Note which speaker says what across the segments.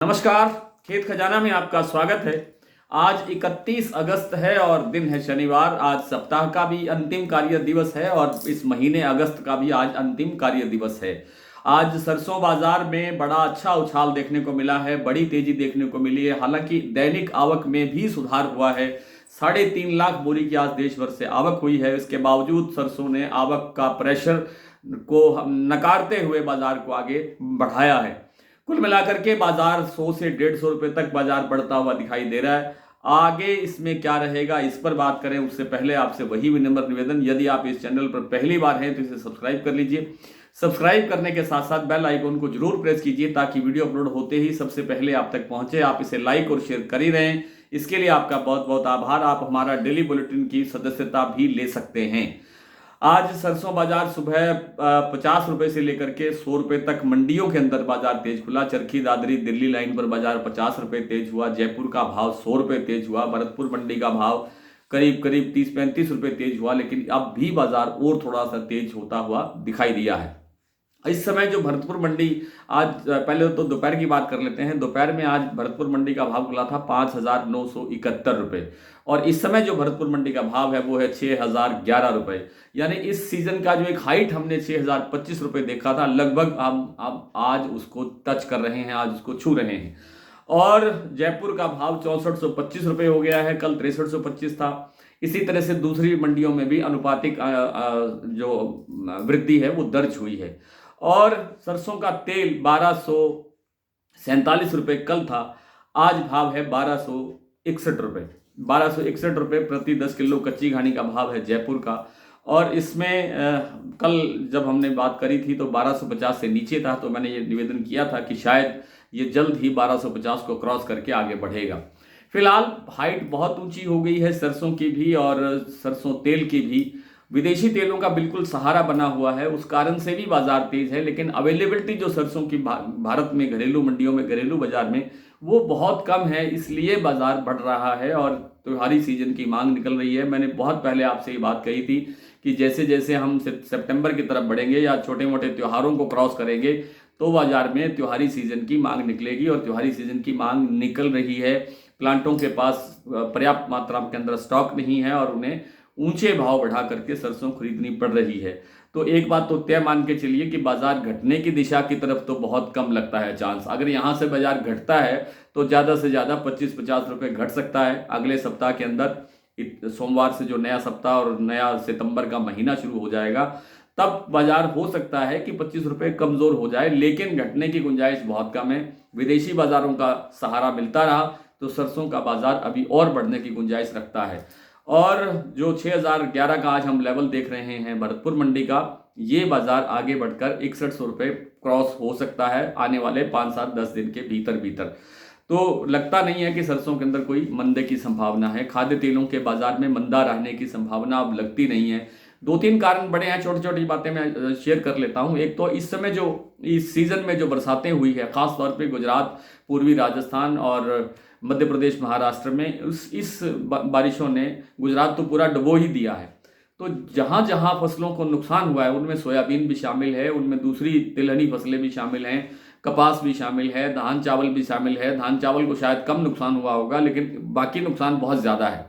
Speaker 1: नमस्कार। खेत खजाना में आपका स्वागत है। आज 31 अगस्त है और दिन है शनिवार। आज सप्ताह का भी अंतिम कार्य दिवस है और इस महीने अगस्त का भी आज अंतिम कार्य दिवस है। आज सरसों बाजार में बड़ा अच्छा उछाल देखने को मिला है, बड़ी तेजी देखने को मिली है। हालांकि दैनिक आवक में भी सुधार हुआ है। 3.5 लाख बोरी की आज देश भर से आवक हुई है। इसके बावजूद सरसों ने आवक का प्रेशर को नकारते हुए बाजार को आगे बढ़ाया है। कुल मिलाकर के बाजार 100 से 150 रुपए तक बाजार बढ़ता हुआ दिखाई दे रहा है। आगे इसमें क्या रहेगा इस पर बात करें उससे पहले आपसे वही विनम्र निवेदन, यदि आप इस चैनल पर पहली बार हैं तो इसे सब्सक्राइब कर लीजिए। सब्सक्राइब करने के साथ साथ बेल आइकन को जरूर प्रेस कीजिए ताकि वीडियो अपलोड होते ही सबसे पहले आप तक पहुंचे। आप इसे लाइक और शेयर कर ही रहें, इसके लिए आपका बहुत बहुत आभार। आप हमारा डेली बुलेटिन की सदस्यता भी ले सकते हैं। आज सरसों बाजार सुबह 50 रुपए से लेकर के 100 रुपए तक मंडियों के अंदर बाजार तेज खुला। चरखी दादरी दिल्ली लाइन पर बाजार 50 रुपए तेज हुआ। जयपुर का भाव 100 रुपए तेज हुआ। भरतपुर मंडी का भाव करीब करीब 30-35 रुपए तेज हुआ, लेकिन अब भी बाजार और थोड़ा सा तेज होता हुआ दिखाई दिया है। इस समय जो भरतपुर मंडी आज पहले तो दोपहर की बात कर लेते हैं। दोपहर में आज भरतपुर मंडी का भाव खुला था 5,971 रुपए और इस समय जो भरतपुर मंडी का भाव है वो है 6,011 रुपए। यानी इस सीजन का जो एक हाइट हमने 6,025 रुपए देखा था, लगभग हम आज उसको टच कर रहे हैं, आज उसको छू रहे हैं। और जयपुर का भाव 6425 रुपए हो गया है, कल 6325 था। इसी तरह से दूसरी मंडियों में भी अनुपातिक जो वृद्धि है वो दर्ज हुई है। और सरसों का तेल 1247 रुपए कल था, आज भाव है 1261 रुपए। 1261 रुपए प्रति 10 किलो कच्ची घानी का भाव है जयपुर का। और इसमें कल जब हमने बात करी थी तो 1250 से नीचे था, तो मैंने ये निवेदन किया था कि शायद ये जल्द ही 1250 को क्रॉस करके आगे बढ़ेगा। फिलहाल हाइट बहुत ऊंची हो गई है सरसों की भी और सरसों तेल की भी। विदेशी तेलों का बिल्कुल सहारा बना हुआ है, उस कारण से भी बाजार तेज है। लेकिन अवेलेबिलिटी जो सरसों की भारत में घरेलू मंडियों में घरेलू बाजार में वो बहुत कम है, इसलिए बाजार बढ़ रहा है और त्योहारी सीजन की मांग निकल रही है। मैंने बहुत पहले आपसे ये बात कही थी कि जैसे जैसे हम सितंबर की तरफ बढ़ेंगे या छोटे मोटे त्योहारों को क्रॉस करेंगे तो बाजार में त्योहारी सीजन की मांग निकलेगी और त्योहारी सीजन की मांग निकल रही है। प्लांटों के पास पर्याप्त मात्रा के अंदर स्टॉक नहीं है और उन्हें ऊंचे भाव बढ़ा करके सरसों खरीदनी पड़ रही है। तो एक बात तो तय मान के चलिए कि बाजार घटने की दिशा की तरफ तो बहुत कम लगता है चांस। अगर यहाँ से बाजार घटता है तो ज़्यादा से ज़्यादा 25-50 रुपये घट सकता है अगले सप्ताह के अंदर। सोमवार से जो नया सप्ताह और नया सितंबर का महीना शुरू हो जाएगा तब बाजार हो सकता है कि 25 रुपये कमज़ोर हो जाए, लेकिन घटने की गुंजाइश बहुत कम है। विदेशी बाजारों का सहारा मिलता रहा तो सरसों का बाजार अभी और बढ़ने की गुंजाइश रखता है। और जो 6,011 का आज हम लेवल देख रहे हैं भरतपुर मंडी का, ये बाजार आगे बढ़कर 6100 रुपये क्रॉस हो सकता है आने वाले 5-7-10 दिन के भीतर भीतर। तो लगता नहीं है कि सरसों के अंदर कोई मंदे की संभावना है। खाद्य तेलों के बाजार में मंदा रहने की संभावना अब लगती नहीं है। 2-3 कारण बड़े हैं, छोटी छोटी बातें मैं शेयर कर लेता हूं। एक तो इस समय जो इस सीजन में जो बरसातें हुई है, खास तौर पे गुजरात, पूर्वी राजस्थान और मध्य प्रदेश, महाराष्ट्र में इस बारिशों ने गुजरात तो पूरा डुबो ही दिया है। तो जहां जहां फसलों को नुकसान हुआ है उनमें सोयाबीन भी शामिल है, उनमें दूसरी तिलहनी फसलें भी शामिल हैं, कपास भी शामिल है, धान चावल भी शामिल है। धान चावल को शायद कम नुकसान हुआ होगा, लेकिन बाकी नुकसान बहुत ज़्यादा है।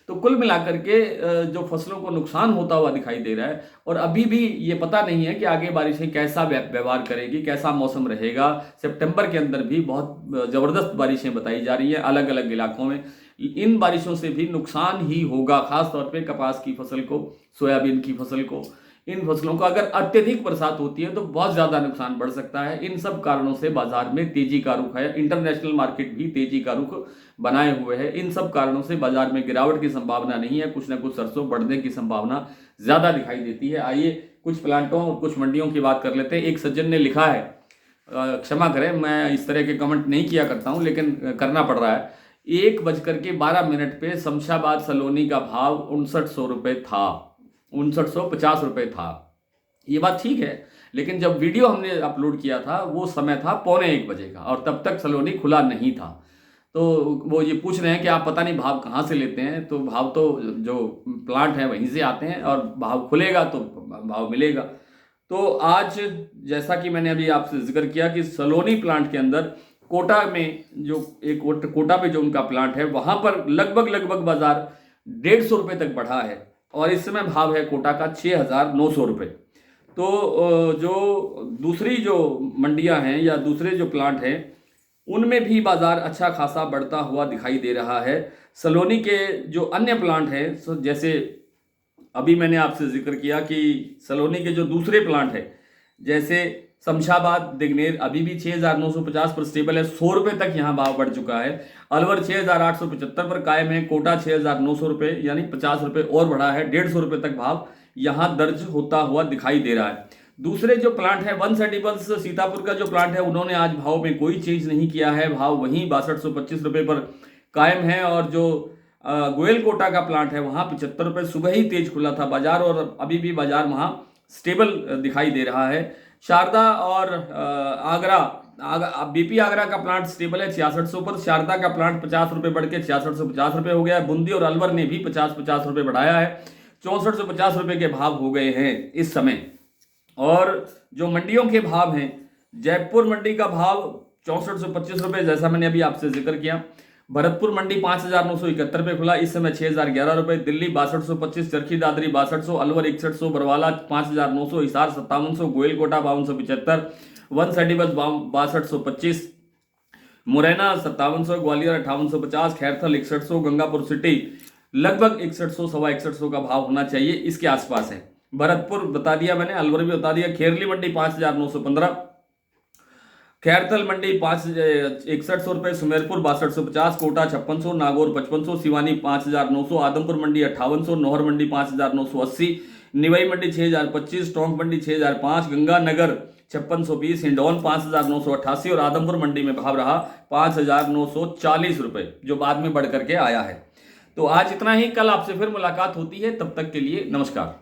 Speaker 1: तो कुल मिलाकर के जो फसलों को नुकसान होता हुआ दिखाई दे रहा है और अभी भी ये पता नहीं है कि आगे बारिशें कैसा व्यवहार करेगी, कैसा मौसम रहेगा। सितंबर के अंदर भी बहुत ज़बरदस्त बारिशें बताई जा रही हैं अलग अलग इलाकों में। इन बारिशों से भी नुकसान ही होगा, खासतौर पे कपास की फसल को, सोयाबीन की फसल को। इन फसलों को अगर अत्यधिक बरसात होती है तो बहुत ज़्यादा नुकसान बढ़ सकता है। इन सब कारणों से बाजार में तेजी का रुख है। इंटरनेशनल मार्केट भी तेजी का रुख बनाए हुए है। इन सब कारणों से बाजार में गिरावट की संभावना नहीं है, कुछ ना कुछ सरसों बढ़ने की संभावना ज़्यादा दिखाई देती है। आइए कुछ प्लांटों और कुछ मंडियों की बात कर लेते हैं। एक सज्जन ने लिखा है, क्षमा करें मैं इस तरह के कमेंट नहीं किया करता हूँ लेकिन करना पड़ रहा है। 1:12 पे शमशाबाद सलोनी का भाव 6900 रुपये था, 6950 रुपये था। ये बात ठीक है, लेकिन जब वीडियो हमने अपलोड किया था वो समय था 12:45 का और तब तक सलोनी खुला नहीं था। तो वो ये पूछ रहे हैं कि आप पता नहीं भाव कहाँ से लेते हैं। तो भाव तो जो प्लांट है वहीं से आते हैं और भाव खुलेगा तो भाव मिलेगा। तो आज जैसा कि मैंने अभी आपसे जिक्र किया कि सलोनी प्लांट के अंदर कोटा में जो एक कोटा पे जो उनका प्लांट है वहां पर लगभग बाजार 150 रुपये तक बढ़ा है और इस समय भाव है कोटा का 6,900 रुपये। तो जो दूसरी जो मंडियां हैं या दूसरे जो प्लांट हैं उनमें भी बाजार अच्छा खासा बढ़ता हुआ दिखाई दे रहा है। सलोनी के जो अन्य प्लांट हैं, जैसे अभी मैंने आपसे जिक्र किया कि सलोनी के जो दूसरे प्लांट है जैसे शमशाबाद दिग्नेर अभी भी 6,950 पर स्टेबल है, 100 रुपये तक यहाँ भाव बढ़ चुका है। अलवर 6,875 पर कायम है। कोटा 6,900 रुपये यानी 50 रुपये और बढ़ा है। 150 रुपये तक भाव यहाँ दर्ज होता हुआ दिखाई दे रहा है। दूसरे जो प्लांट है वन सेटिबल्स सीतापुर का जो प्लांट है उन्होंने आज भाव में कोई चेंज नहीं किया है, भाव वहीं 6225 रुपये पर कायम है। और जो गोयल कोटा का प्लांट है वहाँ 75 रुपये, सुबह ही तेज खुला था बाजार और अभी भी बाजार वहाँ स्टेबल दिखाई दे रहा है। शारदा और आगरा बीपी आगरा का प्लांट स्टेबल है 6600 पर। शारदा का प्लांट 50 रुपये बढ़ के 6650 रुपये हो गया है। बूंदी और अलवर ने भी 50 रुपये बढ़ाया है, 6450 रुपये के भाव हो गए हैं इस समय। और जो मंडियों के भाव हैं, जयपुर मंडी का भाव 6425 रुपये जैसा मैंने अभी आपसे जिक्र किया। भरतपुर मंडी 5,971 पे खुला, इस समय 6,011 रुपये। दिल्ली 6225, चरखी दादरी 6200, अलवर 6100, बरवाला 5,900, हिसार 5700, गोयलकोटा 5275, वन सेटिबल्स 6225, मुरैना 5700, ग्वालियर 5850, खैरथल 6100, गंगापुर सिटी लगभग 6100 सवा 6100 का भाव होना चाहिए, इसके आसपास है। भरतपुर बता दिया मैंने, अलवर भी बता दिया। खेरली मंडी 5,915, खैरथल मंडी 6100 रुपये, सुमेरपुर 6250, कोटा 5600, नागौर 5500, सिवानी 5900, आदमपुर मंडी 5800, नौहर मंडी 5980, निवाई मंडी 6025, टोंक मंडी 6005, गंगानगर 5620, हिंडौन 5988 और आदमपुर मंडी में भाव रहा 5940 रुपये, जो बाद में बढ़ करके आया है। तो आज इतना ही, कल आपसे फिर मुलाकात होती है, तब तक के लिए नमस्कार।